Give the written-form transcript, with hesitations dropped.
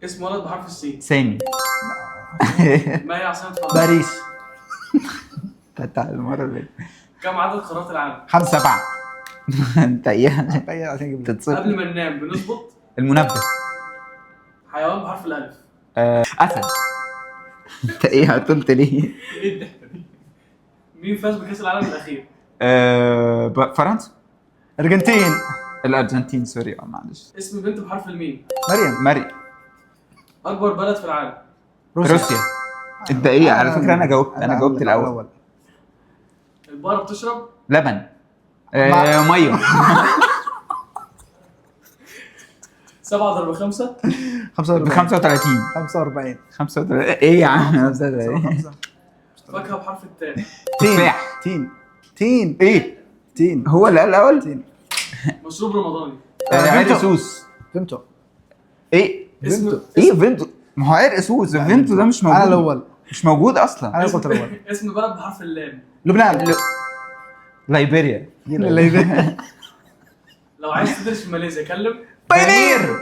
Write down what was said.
اسم ولد بحرف السين. سامي. ما هي عاصمة فرنسا؟ باريس. بتاع المرة اللي كم عدد قارات العالم؟ 5 7. انت ايه طيب عشان جبت قبل تتصل. ما ننام بنظبط المنبه. حيوان بحرف الألف. اسد. انت ايه قلت ليه؟ ايه الضحكة دي؟ مين فاز بكأس العالم الأخير؟ فرنسا. ارجنتين. الارجنتين سوري معلش. اسم بنت بحرف الميم. مريم. مري. أكبر بلد في العالم. روسيا. انت ايه على فكره انا جاوبت الاول. البقرة بتشرب لبن. ميه. 7 ضرب 5. 45. 35. 45. 35 ايه يا عم؟ فاكهة بحرف التاء. تفاح. تين. ايه تين. هو اللي قال الاول؟ تين. مشروب رمضاني. عرقسوس. فيمتو. ايه اسم ايه فينتو؟ ما هو عرقسوس. فينتو ده مش موجود. انا الاول. مش موجود اصلا. انا قلت الاول. اسم بلد بحرف اللام. لبنان. ليبيريا. اللي لو عايز تدرس في ماليزيا كلم بايونير.